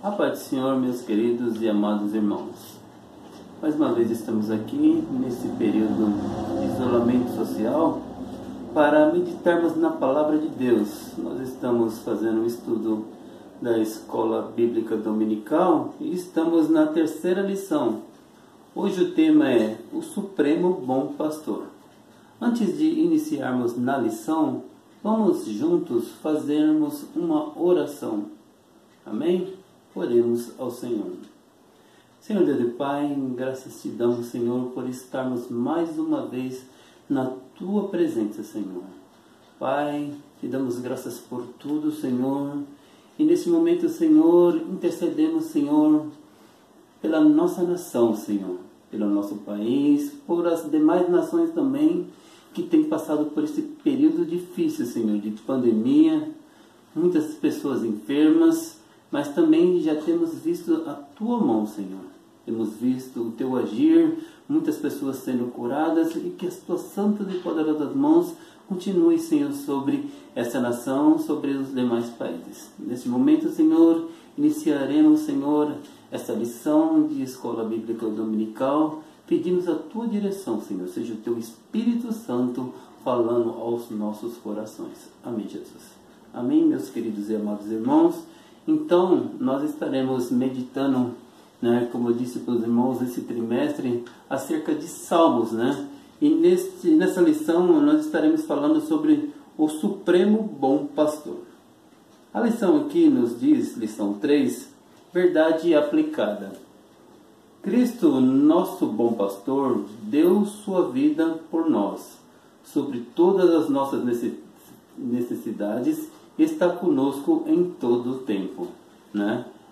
A paz do Senhor, meus queridos e amados irmãos. Mais uma vez estamos aqui nesse período de isolamento social para meditarmos na Palavra de Deus. Nós estamos fazendo um estudo da Escola Bíblica Dominical e estamos na terceira lição. Hoje o tema é o Supremo Bom Pastor. Antes de iniciarmos na lição, vamos juntos fazermos uma oração. Amém? Oremos ao Senhor. Senhor Deus e Pai, graças te damos, Senhor, por estarmos mais uma vez na Tua presença, Senhor. Pai, te damos graças por tudo, Senhor. E nesse momento, Senhor, intercedemos, Senhor, pela nossa nação, Senhor, pelo nosso país, por as demais nações também que têm passado por esse período difícil, Senhor, de pandemia, muitas pessoas enfermas, mas também já temos visto a Tua mão, Senhor. Temos visto o Teu agir, muitas pessoas sendo curadas, e que as Tuas santas e poderosas mãos continuem, Senhor, sobre essa nação, sobre os demais países. Nesse momento, Senhor, iniciaremos, Senhor, essa lição de Escola Bíblica Dominical. Pedimos a Tua direção, Senhor. Seja o Teu Espírito Santo falando aos nossos corações. Amém, Jesus. Amém, meus queridos e amados irmãos. Então, nós estaremos meditando, como eu disse para os irmãos, esse trimestre, acerca de Salmos, E nessa lição, nós estaremos falando sobre o Supremo Bom Pastor. A lição aqui nos diz, lição 3, verdade aplicada. Cristo, nosso bom pastor, deu sua vida por nós, sobre todas as nossas necessidades, e está conosco em todo o tempo,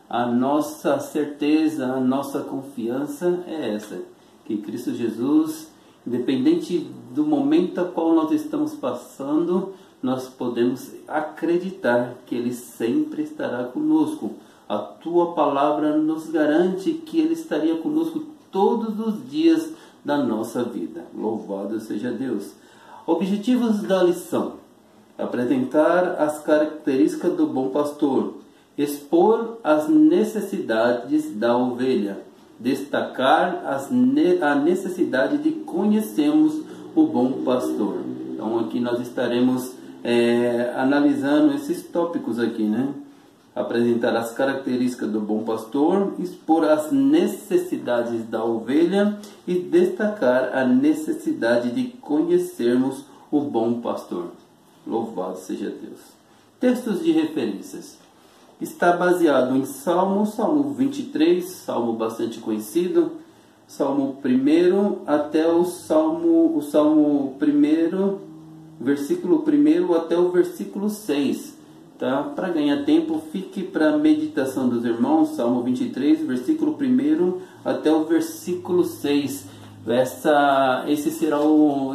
A nossa certeza, a nossa confiança é essa, que Cristo Jesus, independente do momento a qual nós estamos passando, nós podemos acreditar que Ele sempre estará conosco. A Tua palavra nos garante que Ele estaria conosco todos os dias da nossa vida. Louvado seja Deus. Objetivos da lição: apresentar as características do bom pastor, expor as necessidades da ovelha, destacar a necessidade de conhecermos o bom pastor. Então aqui nós estaremos analisando esses tópicos aqui, Apresentar as características do bom pastor, expor as necessidades da ovelha e destacar a necessidade de conhecermos o bom pastor. Louvado seja Deus. Textos de referências. Está baseado em Salmo 23, Salmo bastante conhecido, Salmo 1 até o Salmo 1, versículo 1 até o versículo 6. Para ganhar tempo, fique para a meditação dos irmãos, Salmo 23, versículo 1 até o versículo 6.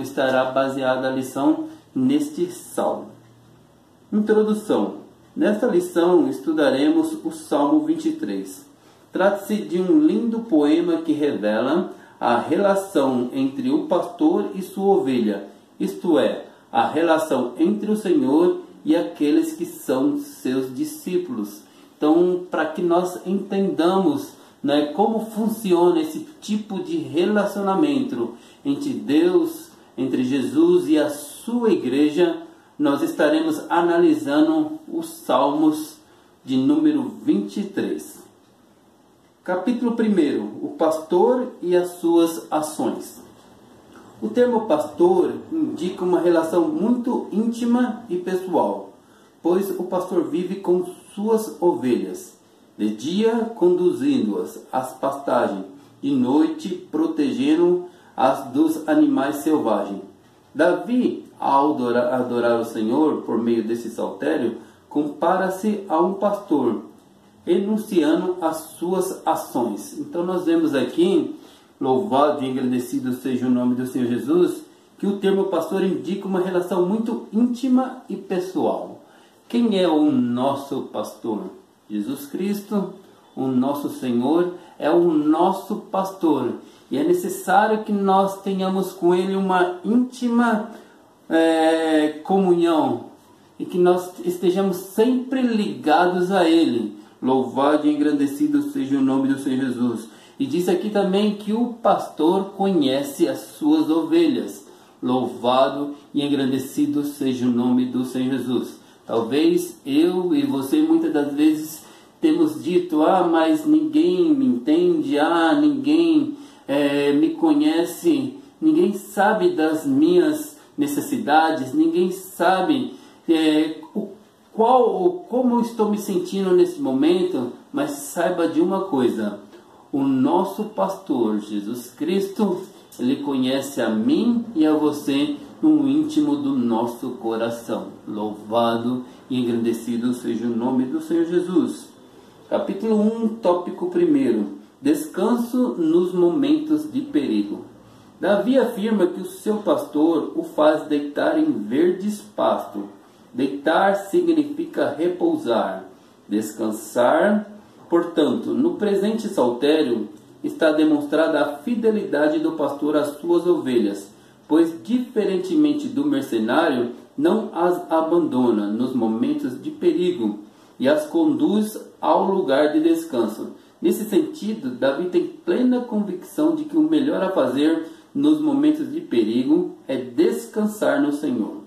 Estará baseada a lição neste salmo. Introdução. Nesta lição estudaremos o Salmo 23. Trata-se de um lindo poema que revela a relação entre o pastor e sua ovelha, isto é, a relação entre o Senhor e aqueles que são seus discípulos. Então, para que nós entendamos como funciona esse tipo de relacionamento entre Deus, entre Jesus e a sua igreja, nós estaremos analisando os Salmos de número 23. Capítulo 1, o pastor e as suas ações. O termo pastor indica uma relação muito íntima e pessoal, pois o pastor vive com suas ovelhas, de dia conduzindo-as às pastagens, de noite protegendo-as dos animais selvagens. Davi, ao adorar o Senhor por meio desse saltério, compara-se a um pastor, enunciando as suas ações. Então nós vemos aqui, louvado e agradecido seja o nome do Senhor Jesus, que o termo pastor indica uma relação muito íntima e pessoal. Quem é o nosso pastor? Jesus Cristo, o nosso Senhor, é o nosso pastor. E é necessário que nós tenhamos com Ele uma íntima comunhão e que nós estejamos sempre ligados a Ele, Louvado e engrandecido seja o nome do Senhor Jesus. E diz aqui também que o pastor conhece as suas ovelhas. Louvado e engrandecido seja o nome do Senhor Jesus. Talvez eu e você muitas das vezes temos dito: mas ninguém me entende, ninguém me conhece, ninguém sabe das minhas necessidades, ninguém sabe como eu estou me sentindo nesse momento. Mas saiba de uma coisa: o nosso pastor Jesus Cristo, ele conhece a mim e a você no íntimo do nosso coração. Louvado e engrandecido seja o nome do Senhor Jesus. Capítulo 1, tópico 1: descanso nos momentos de perigo. Davi afirma que o seu pastor o faz deitar em verdes pastos. Deitar significa repousar, descansar. Portanto, no presente saltério está demonstrada a fidelidade do pastor às suas ovelhas, pois, diferentemente do mercenário, não as abandona nos momentos de perigo e as conduz ao lugar de descanso. Nesse sentido, Davi tem plena convicção de que o melhor a fazer nos momentos de perigo é descansar no Senhor.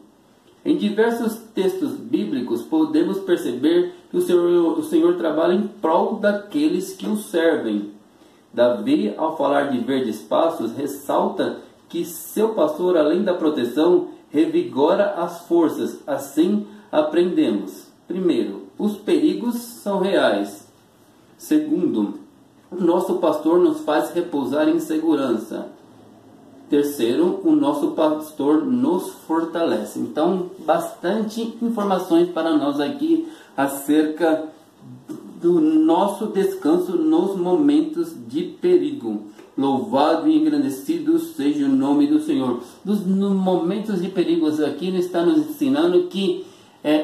Em diversos textos bíblicos podemos perceber que o Senhor trabalha em prol daqueles que o servem. Davi, ao falar de verdes pastos, ressalta que seu pastor, além da proteção, revigora as forças. Assim aprendemos: primeiro, os perigos são reais. Segundo, o nosso pastor nos faz repousar em segurança. Terceiro, o nosso pastor nos fortalece. Então, bastante informações para nós aqui acerca do nosso descanso nos momentos de perigo. Louvado e engrandecido seja o nome do Senhor. Nos momentos de perigo aqui ele está nos ensinando que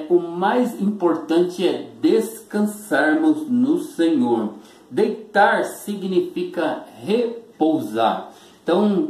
o mais importante é descansarmos no Senhor. Deitar significa repousar. Então,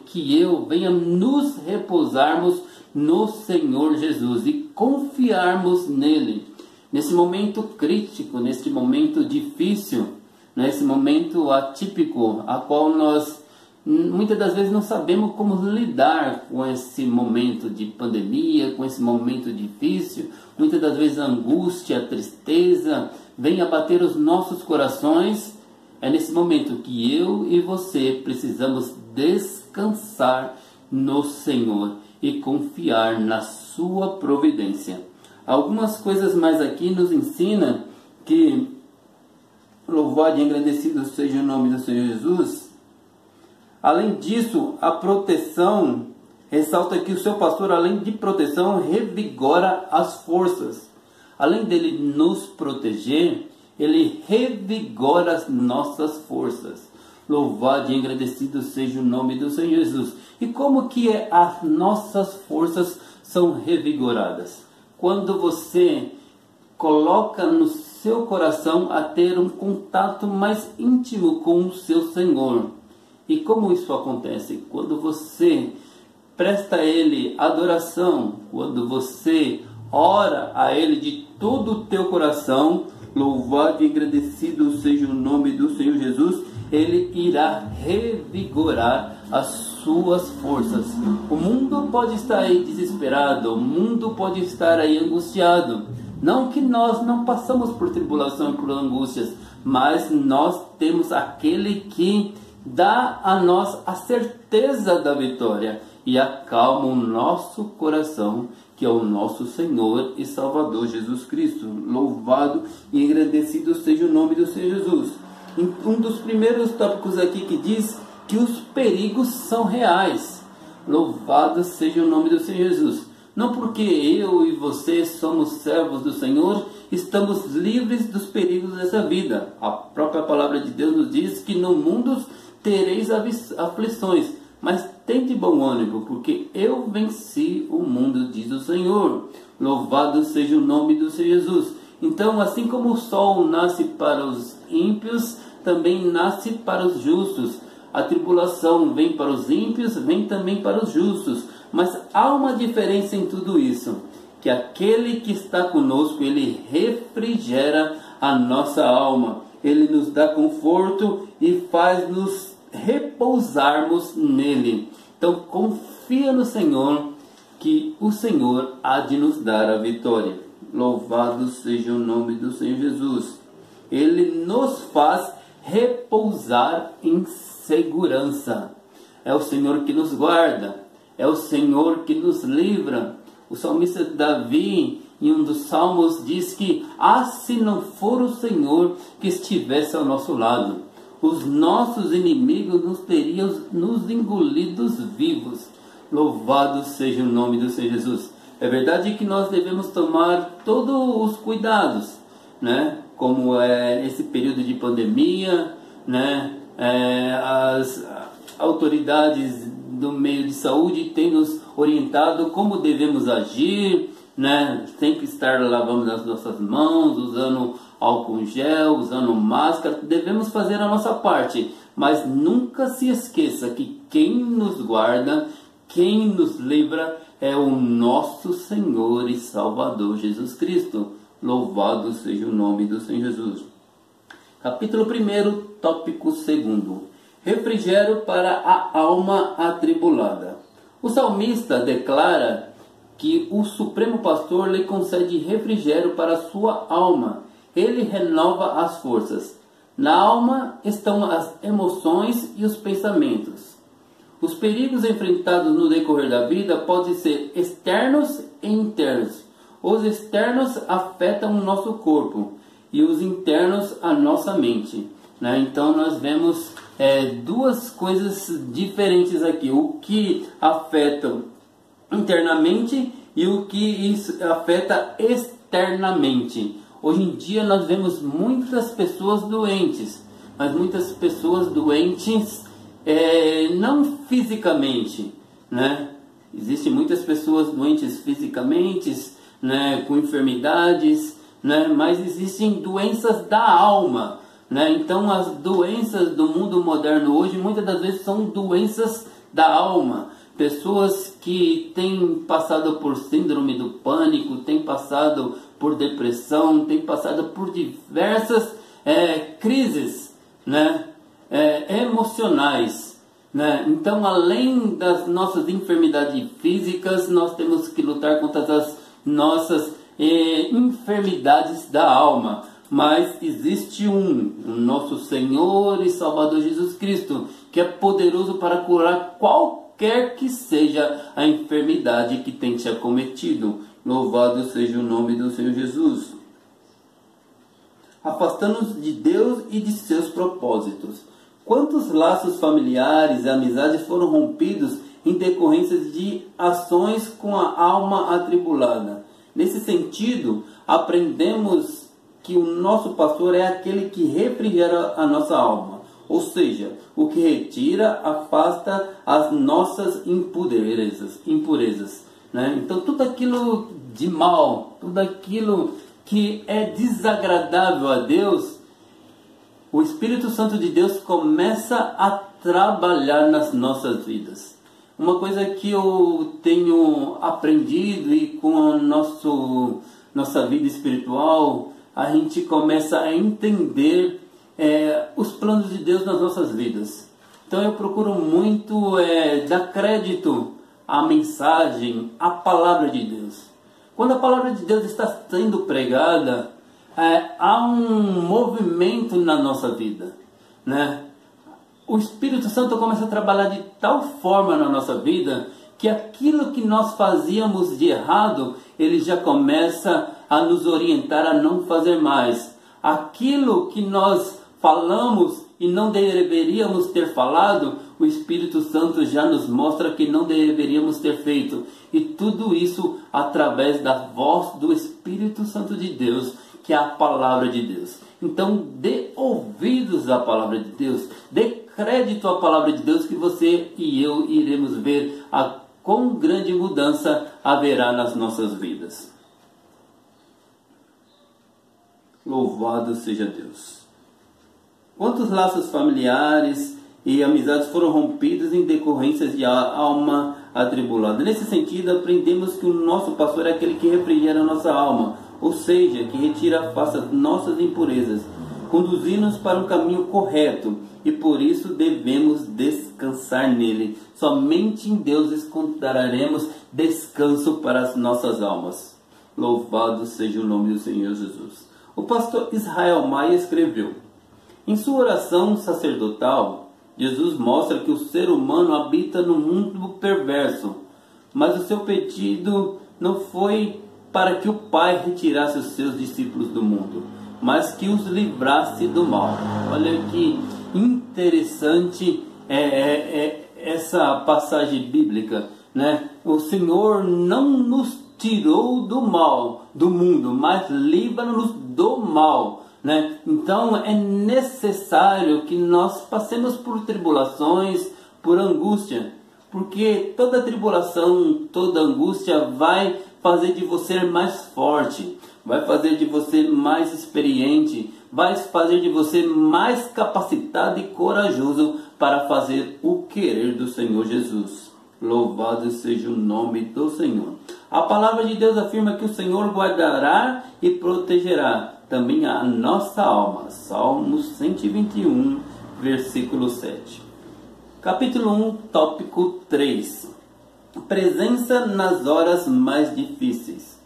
que eu venha nos repousarmos no Senhor Jesus e confiarmos nele. Nesse momento crítico, nesse momento difícil, nesse momento atípico, a qual nós muitas das vezes não sabemos como lidar com esse momento de pandemia, com esse momento difícil. Muitas das vezes a angústia, a tristeza vem abater os nossos corações. É nesse momento que eu e você precisamos descansar no Senhor e confiar na sua providência. Algumas coisas mais aqui nos ensina que louvado e engrandecido seja o nome do Senhor Jesus. Além disso, a proteção ressalta que o seu pastor, além de proteção, revigora as forças. Além dele nos proteger, ele revigora as nossas forças. Louvado e engrandecido seja o nome do Senhor Jesus. E como que as nossas forças são revigoradas? Quando você coloca no seu coração a ter um contato mais íntimo com o seu Senhor. E como isso acontece? Quando você presta a Ele adoração, quando você ora a Ele de todo o teu coração, louvado e agradecido seja o nome do Senhor Jesus, Ele irá revigorar as suas forças. O mundo pode estar aí desesperado, o mundo pode estar aí angustiado. Não que nós não passamos por tribulação e por angústias, mas nós temos aquele que dá a nós a certeza da vitória e acalma o nosso coração, que é o nosso Senhor e Salvador Jesus Cristo. Louvado e engrandecido seja o nome do Senhor Jesus. Um dos primeiros tópicos aqui que diz que os perigos são reais. Louvado seja o nome do Senhor Jesus. Não porque eu e você somos servos do Senhor, estamos livres dos perigos dessa vida. A própria palavra de Deus nos diz que no mundo tereis aflições, mas tende bom ânimo, porque eu venci o mundo, diz o Senhor. Louvado seja o nome do Senhor Jesus. Então, assim como o sol nasce para os ímpios, também nasce para os justos. A tribulação vem para os ímpios, vem também para os justos. Mas há uma diferença em tudo isso, que aquele que está conosco, ele refrigera a nossa alma. Ele nos dá conforto e faz-nos repousarmos nele. Então confia no Senhor, que o Senhor há de nos dar a vitória. Louvado seja o nome do Senhor Jesus. Ele nos faz repousar em segurança. É o Senhor que nos guarda, é o Senhor que nos livra. O salmista Davi, em um dos salmos, diz que se não for o Senhor que estivesse ao nosso lado, os nossos inimigos nos teriam nos engolidos vivos. Louvado seja o nome do Senhor Jesus. É verdade que nós devemos tomar todos os cuidados, né? Como esse período de pandemia, né? As autoridades do meio de saúde têm nos orientado como devemos agir, né? Sempre estar lavando as nossas mãos, usando álcool em gel, usando máscara. Devemos fazer a nossa parte, mas nunca se esqueça que quem nos guarda, quem nos livra é o nosso Senhor e Salvador Jesus Cristo. Louvado seja o nome do Senhor Jesus. Capítulo 1, tópico 2. Refrigério para a alma atribulada. O salmista declara que o Supremo Pastor lhe concede refrigério para a sua alma. Ele renova as forças. Na alma estão as emoções e os pensamentos. Os perigos enfrentados no decorrer da vida podem ser externos e internos. Os externos afetam o nosso corpo e os internos a nossa mente, né? Então nós vemos duas coisas diferentes aqui: o que afeta internamente e o que afeta externamente. Hoje em dia nós vemos muitas pessoas doentes, mas muitas pessoas doentes não fisicamente, né? Existem muitas pessoas doentes fisicamente, né, com enfermidades, né, mas existem doenças da alma, né? Então as doenças do mundo moderno hoje muitas das vezes são doenças da alma. Pessoas que têm passado por síndrome do pânico, têm passado por depressão, têm passado por diversas crises, né, emocionais, né? Então, além das nossas enfermidades físicas, nós temos que lutar contra as nossas enfermidades da alma. Mas existe o nosso Senhor e Salvador Jesus Cristo, que é poderoso para curar qualquer que seja a enfermidade que tem te acometido. Louvado seja o nome do Senhor Jesus. Afastando-nos de Deus e de seus propósitos. Quantos laços familiares e amizades foram rompidos em decorrência de ações com a alma atribulada? Nesse sentido, aprendemos que o nosso pastor é aquele que refrigera a nossa alma, ou seja, o que retira, afasta as nossas impurezas, né? Então tudo aquilo de mal, tudo aquilo que é desagradável a Deus, o Espírito Santo de Deus começa a trabalhar nas nossas vidas. Uma coisa que eu tenho aprendido, e com a nossa vida espiritual, a gente começa a entender os planos de Deus nas nossas vidas. Então eu procuro muito dar crédito à mensagem, à palavra de Deus. Quando a palavra de Deus está sendo pregada, há um movimento na nossa vida, né? O Espírito Santo começa a trabalhar de tal forma na nossa vida que aquilo que nós fazíamos de errado, ele já começa a nos orientar a não fazer mais. Aquilo que nós falamos e não deveríamos ter falado, o Espírito Santo já nos mostra que não deveríamos ter feito. E tudo isso através da voz do Espírito Santo de Deus, que é a palavra de Deus. Então dê ouvidos à palavra de Deus, dê crédito à palavra de Deus, que você e eu iremos ver a quão grande mudança haverá nas nossas vidas. Louvado seja Deus. Quantos laços familiares e amizades foram rompidos em decorrência de alma atribulada? Nesse sentido, aprendemos que o nosso pastor é aquele que refrigera a nossa alma, ou seja, que retira a face das nossas impurezas, conduzindo-nos para um caminho correto, e por isso devemos descansar nele. Somente em Deus encontraremos descanso para as nossas almas. Louvado seja o nome do Senhor Jesus. O pastor Israel Maia escreveu: em sua oração sacerdotal, Jesus mostra que o ser humano habita no mundo perverso, mas o seu pedido não foi para que o Pai retirasse os seus discípulos do mundo, mas que os livrasse do mal. Olha que interessante essa passagem bíblica, né? O Senhor não nos tirou do mal, do mundo, mas livra-nos do mal, né? Então é necessário que nós passemos por tribulações, por angústia, porque toda tribulação, toda angústia vai fazer de você mais forte, vai fazer de você mais experiente, vai fazer de você mais capacitado e corajoso para fazer o querer do Senhor Jesus. Louvado seja o nome do Senhor. A palavra de Deus afirma que o Senhor guardará e protegerá também a nossa alma. Salmos 121, versículo 7. Capítulo 1, tópico 3. Presença nas horas mais difíceis.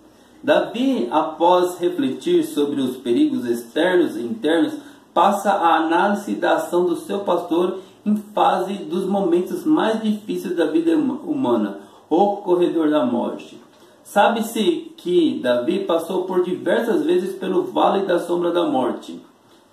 Davi, após refletir sobre os perigos externos e internos, passa a análise da ação do seu pastor em fase dos momentos mais difíceis da vida humana, o corredor da morte. Sabe-se que Davi passou por diversas vezes pelo vale da sombra da morte.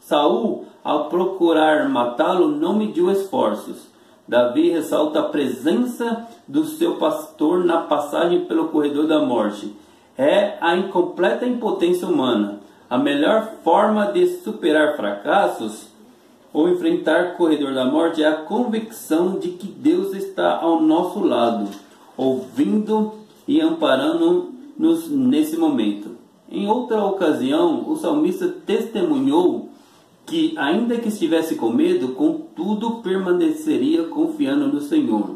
Saul, ao procurar matá-lo, não mediu esforços. Davi ressalta a presença do seu pastor na passagem pelo corredor da morte. É a incompleta impotência humana. A melhor forma de superar fracassos ou enfrentar o corredor da morte é a convicção de que Deus está ao nosso lado, ouvindo e amparando-nos nesse momento. Em outra ocasião, o salmista testemunhou que, ainda que estivesse com medo, contudo permaneceria confiando no Senhor.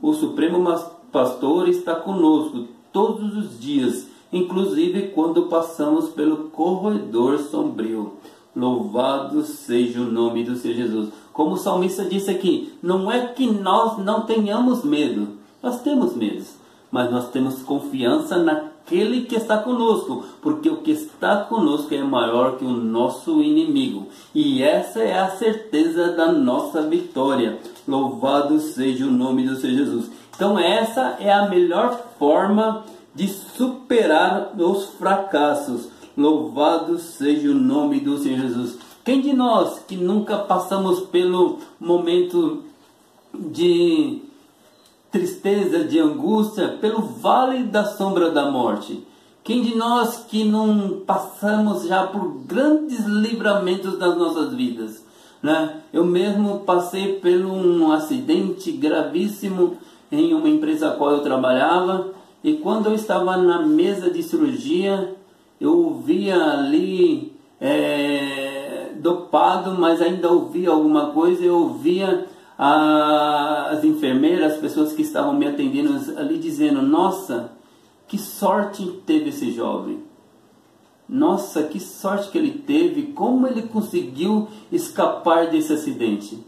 O Supremo Pastor está conosco todos os dias, inclusive quando passamos pelo corredor sombrio. Louvado seja o nome do Senhor Jesus. Como o salmista disse aqui, não é que nós não tenhamos medo, nós temos medo, mas nós temos confiança naquele que está conosco, porque o que está conosco é maior que o nosso inimigo, e essa é a certeza da nossa vitória. Louvado seja o nome do Senhor Jesus. Então essa é a melhor forma de superar os fracassos. Louvado seja o nome do Senhor Jesus. Quem de nós que nunca passamos pelo momento de tristeza, de angústia, pelo vale da sombra da morte? Quem de nós que não passamos já por grandes livramentos das nossas vidas, né? Eu mesmo passei por um acidente gravíssimo em uma empresa a qual eu trabalhava, e quando eu estava na mesa de cirurgia, eu ouvia ali dopado, mas ainda ouvia alguma coisa. Eu ouvia as enfermeiras, as pessoas que estavam me atendendo ali dizendo: nossa, que sorte teve esse jovem, nossa, que sorte que ele teve, como ele conseguiu escapar desse acidente.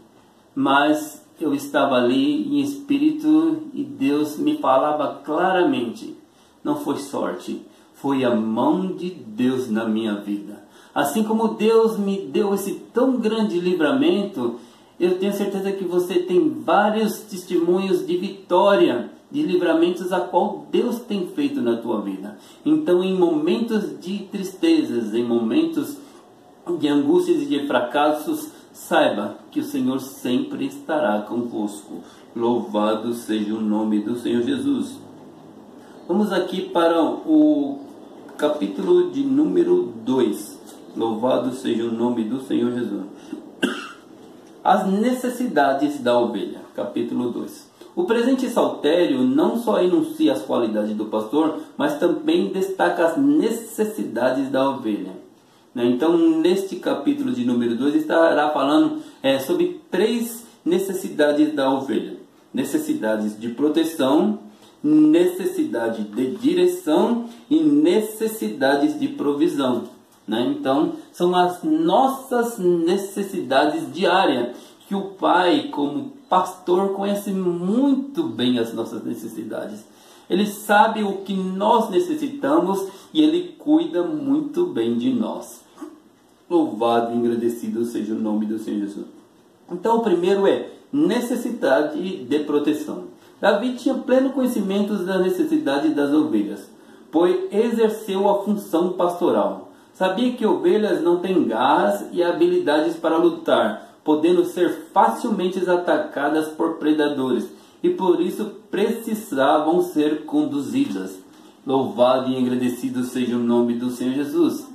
Mas eu estava ali em espírito e Deus me falava claramente: não foi sorte, foi a mão de Deus na minha vida. Assim como Deus me deu esse tão grande livramento, eu tenho certeza que você tem vários testemunhos de vitória, de livramentos a qual Deus tem feito na tua vida. Então, em momentos de tristezas, em momentos de angústias e de fracassos, saiba que o Senhor sempre estará convosco. Louvado seja o nome do Senhor Jesus. Vamos aqui para o capítulo de número 2. Louvado seja o nome do Senhor Jesus. As necessidades da ovelha. Capítulo 2. O presente saltério não só enuncia as qualidades do pastor, mas também destaca as necessidades da ovelha. Então, neste capítulo de número 2, estará falando sobre 3 necessidades da ovelha. Necessidades de proteção, necessidade de direção e necessidades de provisão, né? Então, são as nossas necessidades diárias, que o Pai, como pastor, conhece muito bem as nossas necessidades. Ele sabe o que nós necessitamos e Ele cuida muito bem de nós. Louvado e agradecido seja o nome do Senhor Jesus. Então, o primeiro é necessidade de proteção. Davi tinha pleno conhecimento da necessidade das ovelhas, pois exerceu a função pastoral. Sabia que ovelhas não têm garras e habilidades para lutar, podendo ser facilmente atacadas por predadores, e por isso precisavam ser conduzidas. Louvado e agradecido seja o nome do Senhor Jesus.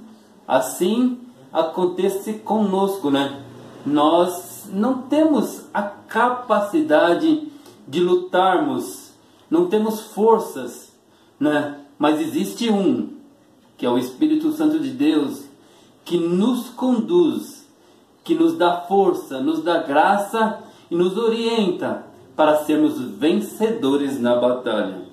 Assim acontece conosco, né? Nós não temos a capacidade de lutarmos, não temos forças, né? Mas existe um, que é o Espírito Santo de Deus, que nos conduz, que nos dá força, nos dá graça e nos orienta para sermos vencedores na batalha.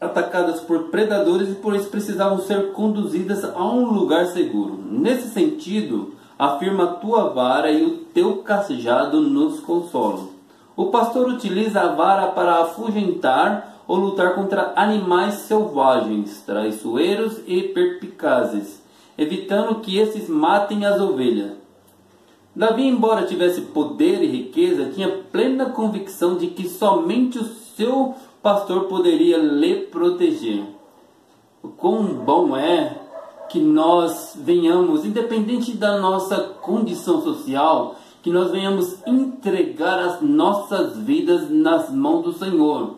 Atacadas por predadores e por isso precisavam ser conduzidas a um lugar seguro. Nesse sentido, afirma a tua vara e o teu cajado nos consolam. O pastor utiliza a vara para afugentar ou lutar contra animais selvagens, traiçoeiros e perspicazes, evitando que esses matem as ovelhas. Davi, embora tivesse poder e riqueza, tinha plena convicção de que somente o seu pastor poderia lhe proteger. O quão bom é que nós venhamos, independente da nossa condição social, que nós venhamos entregar as nossas vidas nas mãos do Senhor.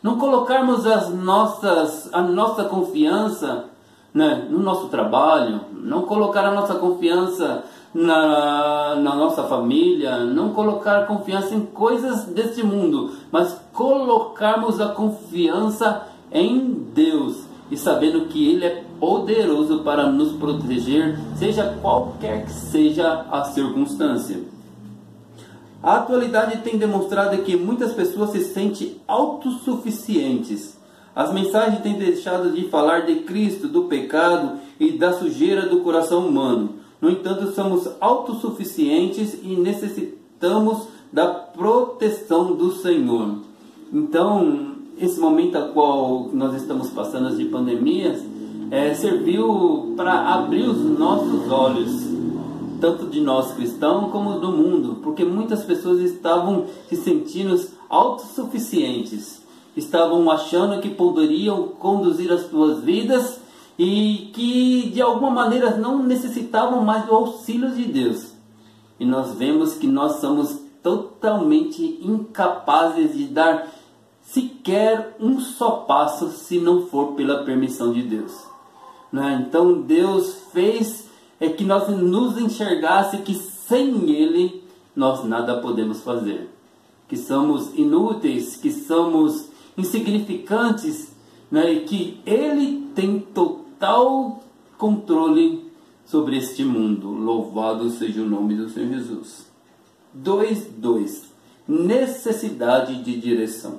Não colocarmos a nossa confiança, né, no nosso trabalho, não colocar a nossa confiança na nossa família, não colocar confiança em coisas deste mundo, mas colocarmos a confiança em Deus e sabendo que Ele é poderoso para nos proteger, seja qualquer que seja a circunstância. A atualidade tem demonstrado que muitas pessoas se sentem autossuficientes. As mensagens têm deixado de falar de Cristo, do pecado e da sujeira do coração humano. No entanto, somos autossuficientes e necessitamos da proteção do Senhor. Então, esse momento a qual nós estamos passando de pandemias, serviu para abrir os nossos olhos, tanto de nós cristãos como do mundo, porque muitas pessoas estavam se sentindo autossuficientes, estavam achando que poderiam conduzir as suas vidas e que de alguma maneira não necessitavam mais do auxílio de Deus. E nós vemos que nós somos totalmente incapazes de dar sequer um só passo se não for pela permissão de Deus, né? Então Deus fez que nós nos enxergasse que sem Ele nós nada podemos fazer, que somos inúteis, que somos insignificantes, né? E que Ele tem total controle sobre este mundo. Louvado seja o nome do Senhor Jesus. 2:2 Necessidade de direção.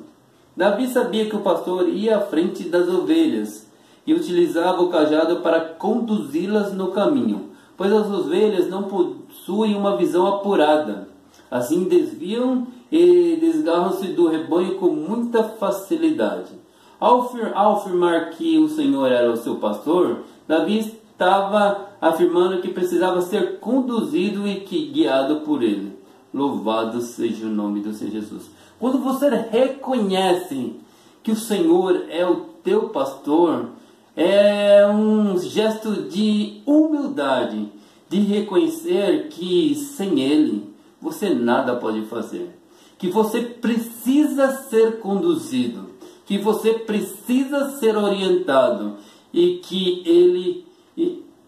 Davi sabia que o pastor ia à frente das ovelhas e utilizava o cajado para conduzi-las no caminho, pois as ovelhas não possuem uma visão apurada. Assim desviam e desgarram-se do rebanho com muita facilidade. Ao afirmar que o Senhor era o seu pastor, Davi estava afirmando que precisava ser conduzido e que guiado por ele. Louvado seja o nome do Senhor Jesus. Quando você reconhece que o Senhor é o teu pastor, é um gesto de humildade, de reconhecer que sem Ele você nada pode fazer, que você precisa ser conduzido, que você precisa ser orientado e que Ele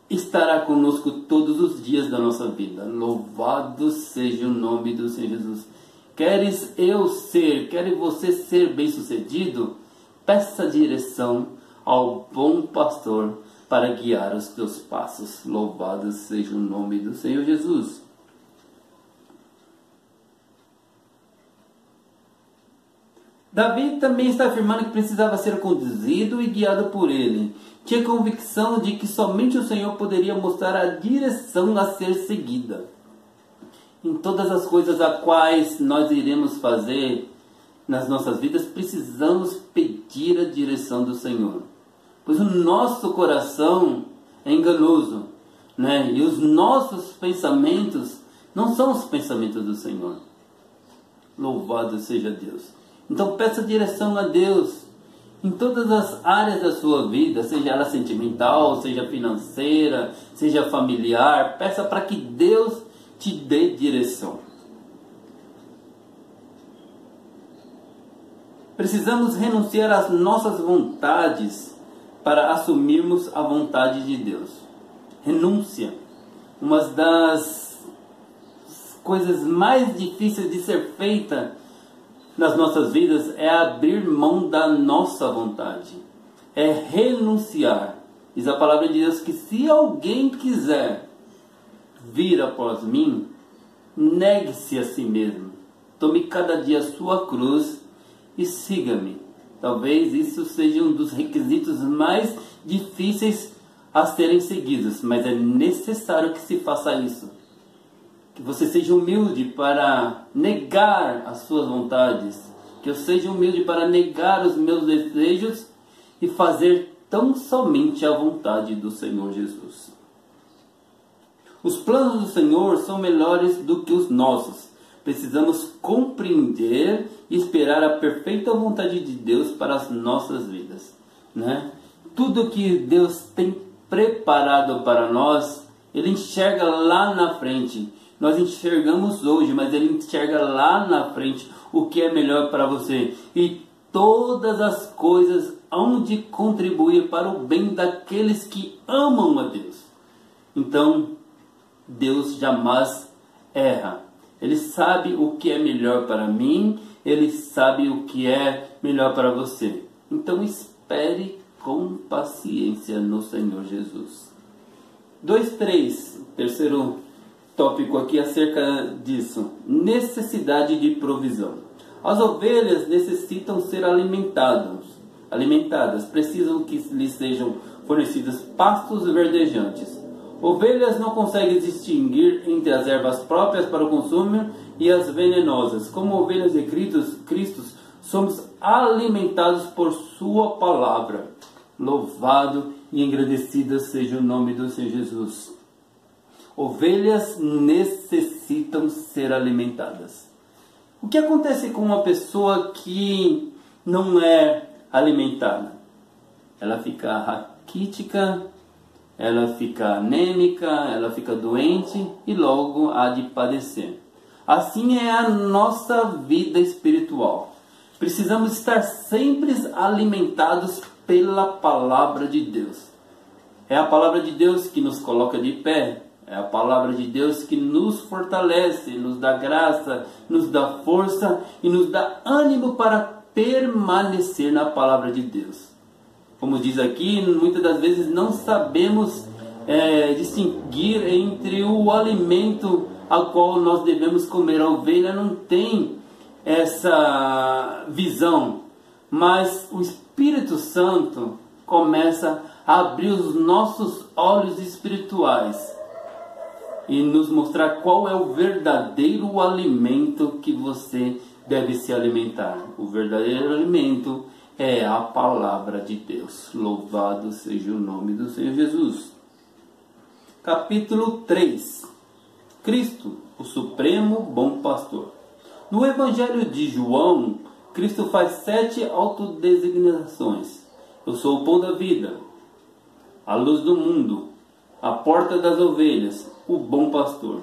estará conosco todos os dias da nossa vida. Louvado seja o nome do Senhor Jesus. Queres você ser bem-sucedido? Peça direção ao bom pastor para guiar os teus passos. Louvado seja o nome do Senhor Jesus. Davi também está afirmando que precisava ser conduzido e guiado por ele. Tinha convicção de que somente o Senhor poderia mostrar a direção a ser seguida. Em todas as coisas a quais nós iremos fazer nas nossas vidas, precisamos pedir a direção do Senhor. Pois o nosso coração é enganoso, né? E os nossos pensamentos não são os pensamentos do Senhor. Louvado seja Deus. Então peça direção a Deus em todas as áreas da sua vida, seja ela sentimental, seja financeira, seja familiar. Peça para que Deus te dê direção. Precisamos renunciar às nossas vontades para assumirmos a vontade de Deus. Renúncia. Uma das coisas mais difíceis de ser feita nas nossas vidas é abrir mão da nossa vontade. É renunciar. Diz a palavra de Deus que se alguém quiser vir após mim, negue-se a si mesmo. Tome cada dia a sua cruz e siga-me. Talvez isso seja um dos requisitos mais difíceis a serem seguidos, mas é necessário que se faça isso. Que você seja humilde para negar as suas vontades. Que eu seja humilde para negar os meus desejos e fazer tão somente a vontade do Senhor Jesus. Os planos do Senhor são melhores do que os nossos. Precisamos compreender e esperar a perfeita vontade de Deus para as nossas vidas, né? Tudo que Deus tem preparado para nós, Ele enxerga lá na frente. Nós enxergamos hoje, mas Ele enxerga lá na frente o que é melhor para você. E todas as coisas hão de contribuir para o bem daqueles que amam a Deus. Então, Deus jamais erra. Ele sabe o que é melhor para mim, Ele sabe o que é melhor para você. Então espere com paciência no Senhor Jesus. 2.3, terceiro tópico aqui acerca disso. Necessidade de provisão. As ovelhas necessitam ser alimentadas, precisam que lhes sejam fornecidos pastos verdejantes. Ovelhas não conseguem distinguir entre as ervas próprias para o consumo e as venenosas. Como ovelhas de Cristo, somos alimentados por sua palavra. Louvado e engrandecido seja o nome do Senhor Jesus. Ovelhas necessitam ser alimentadas. O que acontece com uma pessoa que não é alimentada? Ela fica raquítica, ela fica anêmica, ela fica doente e logo há de padecer. Assim é a nossa vida espiritual. Precisamos estar sempre alimentados pela palavra de Deus. É a palavra de Deus que nos coloca de pé. É a palavra de Deus que nos fortalece, nos dá graça, nos dá força e nos dá ânimo para permanecer na palavra de Deus. Como diz aqui, muitas das vezes não sabemos distinguir entre o alimento ao qual nós devemos comer. A ovelha não tem essa visão, mas o Espírito Santo começa a abrir os nossos olhos espirituais e nos mostrar qual é o verdadeiro alimento que você deve se alimentar. O verdadeiro alimento é a palavra de Deus. Louvado seja o nome do Senhor Jesus. Capítulo 3. Cristo, o Supremo Bom Pastor. No Evangelho de João, Cristo faz 7 autodesignações. Eu sou o pão da vida, a luz do mundo, a porta das ovelhas, o bom pastor,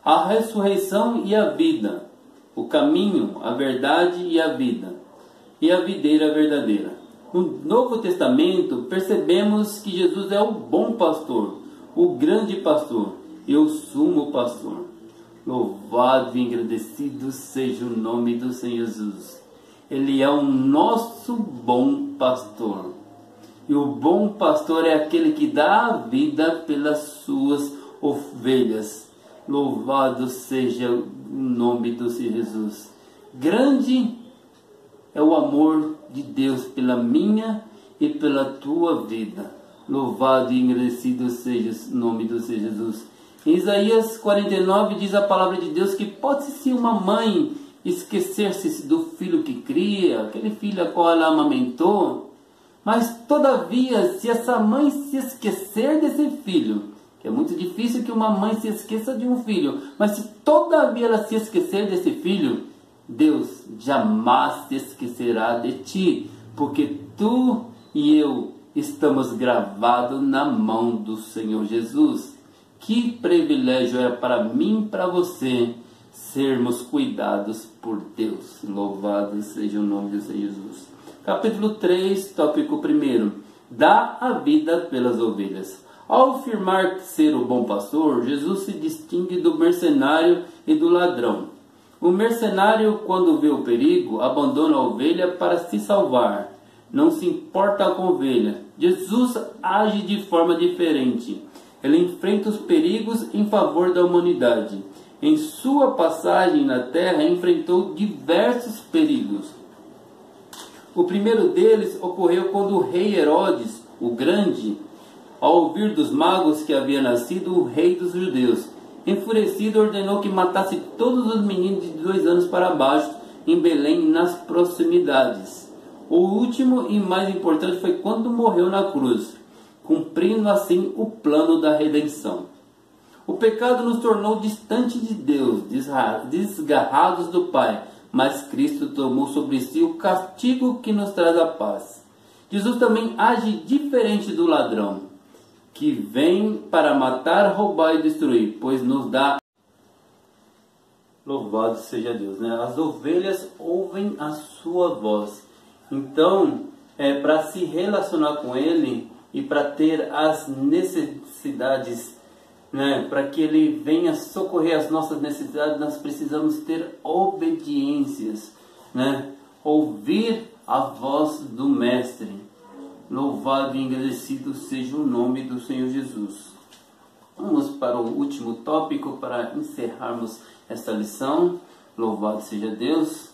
a ressurreição e a vida, o caminho, a verdade e a vida, e a videira verdadeira. No Novo Testamento, percebemos que Jesus é o bom pastor, o grande pastor e o sumo pastor. Louvado e agradecido seja o nome do Senhor Jesus. Ele é o nosso bom pastor. E o bom pastor é aquele que dá a vida pelas suas ovelhas. Louvado seja o nome do Senhor Jesus. Grande é o amor de Deus pela minha e pela tua vida. Louvado e engrandecido seja o nome do Senhor Jesus. Em Isaías 49 diz a palavra de Deus que pode-se uma mãe esquecer-se do filho que cria, aquele filho a qual ela amamentou, mas todavia, se essa mãe se esquecer desse filho, que é muito difícil que uma mãe se esqueça de um filho, mas se todavia ela se esquecer desse filho, Deus jamais se esquecerá de ti, porque tu e eu estamos gravados na mão do Senhor Jesus. Que privilégio é para mim e para você sermos cuidados por Deus. Louvado seja o nome do Senhor Jesus. Capítulo 3, tópico 1. Dá a vida pelas ovelhas. Ao afirmar ser o bom pastor, Jesus se distingue do mercenário e do ladrão. O mercenário, quando vê o perigo, abandona a ovelha para se salvar. Não se importa com a ovelha. Jesus age de forma diferente. Ele enfrenta os perigos em favor da humanidade. Em sua passagem na terra, enfrentou diversos perigos. O primeiro deles ocorreu quando o rei Herodes, o Grande, ao ouvir dos magos que havia nascido o rei dos judeus, enfurecido, ordenou que matasse todos os meninos de 2 anos para baixo em Belém, nas proximidades. O último e mais importante foi quando morreu na cruz, cumprindo assim o plano da redenção. O pecado nos tornou distante de Deus, desgarrados do Pai, mas Cristo tomou sobre si o castigo que nos traz a paz. Jesus também age diferente do ladrão, que vem para matar, roubar e destruir, pois nos dá... Louvado seja Deus, né? As ovelhas ouvem a sua voz. Então, para se relacionar com Ele e para ter as necessidades, né, para que Ele venha socorrer as nossas necessidades, nós precisamos ter obediências, né? Ouvir a voz do Mestre. Louvado e agradecido seja o nome do Senhor Jesus. Vamos para o último tópico para encerrarmos esta lição. Louvado seja Deus.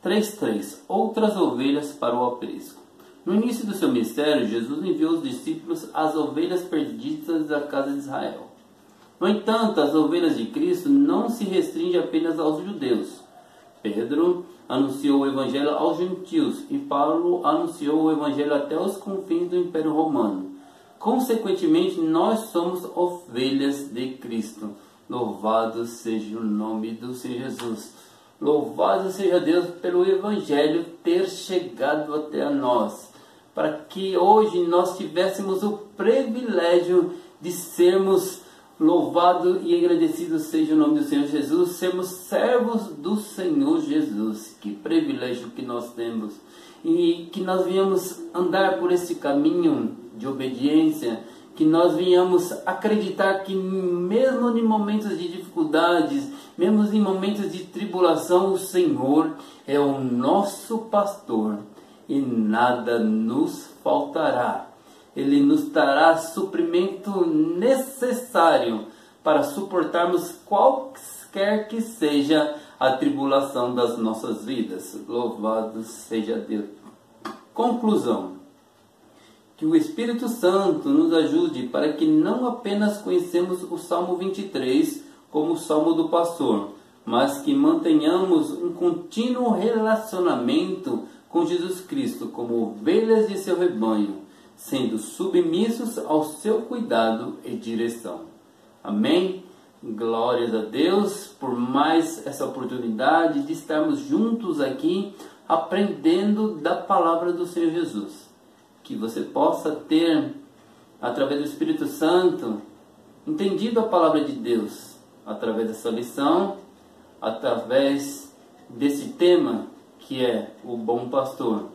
3.3. Outras ovelhas para o aprisco. No início do seu ministério, Jesus enviou os discípulos às ovelhas perdidas da casa de Israel. No entanto, as ovelhas de Cristo não se restringem apenas aos judeus. Pedro anunciou o Evangelho aos gentios e Paulo anunciou o Evangelho até os confins do Império Romano. Consequentemente, nós somos ovelhas de Cristo. Louvado seja o nome do Senhor Jesus. Louvado seja Deus pelo Evangelho ter chegado até nós, para que hoje nós tivéssemos o privilégio de sermos louvado e agradecido seja o nome do Senhor Jesus, sermos servos do Senhor Jesus. Que privilégio que nós temos, e que nós viemos andar por esse caminho de obediência, que nós venhamos acreditar que mesmo em momentos de dificuldades, mesmo em momentos de tribulação, o Senhor é o nosso pastor e nada nos faltará. Ele nos dará suprimento necessário para suportarmos qualquer que seja a tribulação das nossas vidas. Louvado seja Deus. Conclusão. Que o Espírito Santo nos ajude para que não apenas conhecemos o Salmo 23 como o Salmo do Pastor, mas que mantenhamos um contínuo relacionamento com Jesus Cristo como ovelhas de seu rebanho, sendo submissos ao seu cuidado e direção. Amém? Glórias a Deus por mais essa oportunidade de estarmos juntos aqui aprendendo da palavra do Senhor Jesus. Que você possa ter, através do Espírito Santo, entendido a palavra de Deus, através dessa lição, através desse tema que é o bom pastor,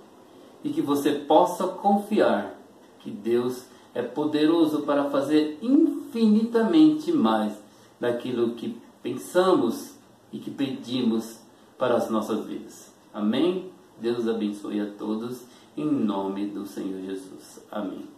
e que você possa confiar que Deus é poderoso para fazer infinitamente mais daquilo que pensamos e que pedimos para as nossas vidas. Amém? Deus abençoe a todos, em nome do Senhor Jesus. Amém.